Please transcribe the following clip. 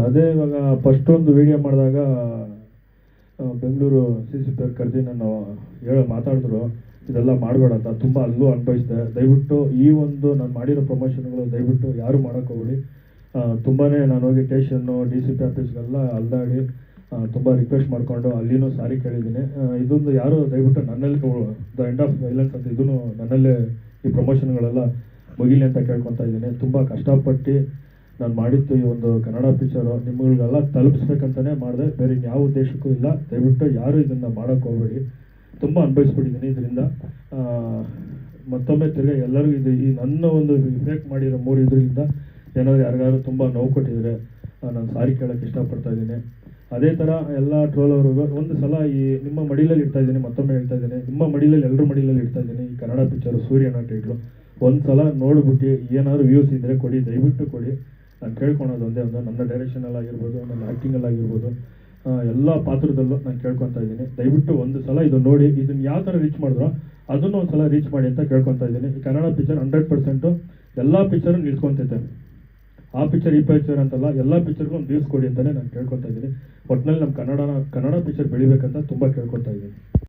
ಅದೇ ಇವಾಗ ಫಸ್ಟ್ ಒಂದು ವಿಡಿಯೋ ಮಾಡಿದಾಗ ಬೆಂಗಳೂರು CCP ಕರೆದಿ ನಾನು ಮಾತಾಡಿದ್ರು ಇದೆಲ್ಲ ಮಾಡಬೇಡ ಅಂತ. ತುಂಬ ಅಲ್ಲೂ ಅನುಭವಿಸಿದೆ. ದಯವಿಟ್ಟು ಈ ಒಂದು ನಾನು ಮಾಡಿರೋ ಪ್ರಮೋಷನ್ಗಳು ದಯವಿಟ್ಟು ಯಾರು ಮಾಡೋಕ್ಕೋಗ್ಬೇಡಿ. ತುಂಬಾ ನಾನು ಹೋಗಿ ಸ್ಟೇಷನ್ನು DCP ಆಫೀಸ್ಗೆಲ್ಲ ಅಲ್ದಾಡಿ ತುಂಬ ರಿಕ್ವೆಸ್ಟ್ ಮಾಡಿಕೊಂಡು ಅಲ್ಲಿನೂ ಸಾರಿ ಕೇಳಿದ್ದೀನಿ. ಇದೊಂದು ಯಾರು ದಯವಿಟ್ಟು ನನ್ನಲ್ಲಿ ದ ಎಂಡ್ ಆಫ್ ವೈಲೆನ್ಸ್ ಅಂತ ಇದೂ ನನ್ನಲ್ಲೇ ಈ ಪ್ರಮೋಷನ್ಗಳೆಲ್ಲ ಮುಗಿಲಿ ಅಂತ ಕೇಳ್ಕೊತಾ ಇದ್ದೀನಿ. ತುಂಬ ಕಷ್ಟಪಟ್ಟು ನಾನು ಮಾಡಿದ್ದು ಈ ಒಂದು ಕನ್ನಡ ಪಿಕ್ಚರು ನಿಮ್ಮಗಳಿಗೆಲ್ಲ ತಲುಪಿಸ್ಬೇಕಂತಲೇ ಮಾಡಿದೆ, ಬೇರೆ ಯಾವ ಉದ್ದೇಶಕ್ಕೂ ಇಲ್ಲ. ದಯವಿಟ್ಟು ಯಾರು ಇದನ್ನು ಮಾಡೋಕ್ಕೆ ಹೋಗಬೇಡಿ. ತುಂಬ ಅನುಭವಿಸ್ಬಿಟ್ಟಿದ್ದೀನಿ ಇದರಿಂದ. ಮತ್ತೊಮ್ಮೆ ತಿರ್ಗಿ ಎಲ್ಲರಿಗೂ ಇದು ಈ ನನ್ನ ಒಂದು ಫೇಕ್ ಮಾಡಿರೋ 3 ಇದರಿಂದ ಏನಾದರೂ ಯಾರಿಗಾದ್ರೂ ತುಂಬ ನೋವು ಕೊಟ್ಟಿದ್ರೆ ನಾನು ಸಾರಿ ಕೇಳೋಕ್ಕೆ ಇಷ್ಟಪಡ್ತಾ ಇದ್ದೀನಿ. ಅದೇ ಥರ ಎಲ್ಲ ಟ್ರೋಲವ್ರಿಗೂ ಒಂದು ಸಲ ಈ ನಿಮ್ಮ ಮಡಿಲಲ್ಲಿ ಇಡ್ತಾ ಇದ್ದೀನಿ, ಮತ್ತೊಮ್ಮೆ ಹೇಳ್ತಾ ಇದ್ದೀನಿ, ನಿಮ್ಮ ಮಡಿಲಲ್ಲಿ ಎಲ್ಲರ ಮಡಿಲಲ್ಲಿ ಇಡ್ತಾ ಇದ್ದೀನಿ. ಈ ಕನ್ನಡ ಪಿಕ್ಚರು ಸೂರ್ಯನ ಟೈಟ್ಲು ಒಂದು ಸಲ ನೋಡ್ಬಿಟ್ಟು ಏನಾದ್ರು ವ್ಯೂಸ್ ಇದ್ದರೆ ಕೊಡಿ, ದಯವಿಟ್ಟು ಕೊಡಿ. ನಾನು ಕೇಳ್ಕೊಳೋದು ಒಂದೇ ಒಂದು ನನ್ನ ಡೈರೆಕ್ಷನಲ್ಲಿ ಆಗಿರ್ಬೋದು, ನನ್ನ ಆ್ಯಕ್ಟಿಂಗಲ್ಲಿ ಆಗಿರ್ಬೋದು, ಎಲ್ಲ ಪಾತ್ರದಲ್ಲೂ ನಾನು ಕೇಳ್ಕೊತಾ ಇದ್ದೀನಿ. ದಯವಿಟ್ಟು ಒಂದು ಸಲ ಇದು ನೋಡಿ, ಇದನ್ನು ಯಾವ ಥರ ರೀಚ್ ಮಾಡಿದ್ರೋ ಅದನ್ನು ಒಂದು ಸಲ ರೀಚ್ ಮಾಡಿ ಅಂತ ಕೇಳ್ಕೊತಾ ಇದ್ದೀನಿ. ಈ ಕನ್ನಡ ಪಿಕ್ಚರ್ 100% ಎಲ್ಲ ಪಿಕ್ಚರು ನಿಲ್ಸ್ಕೊತೈತೆ. ಆ ಪಿಕ್ಚರ್ ಈ ಪಿಕ್ಚರ್ ಅಂತಲ್ಲ, ಎಲ್ಲ ಪಿಕ್ಚರ್ಗೂ ಒಂದು ವ್ಯೂಸ್ ಕೊಡಿ ಅಂತಲೇ ನಾನು ಕೇಳ್ಕೊತಾ ಇದ್ದೀನಿ. ಒಟ್ಟಿನಲ್ಲಿ ನಮ್ಮ ಕನ್ನಡ ಪಿಕ್ಚರ್ ಬೆಳಿಬೇಕಂತ ತುಂಬ ಕೇಳ್ಕೊತಾ ಇದ್ದೀನಿ.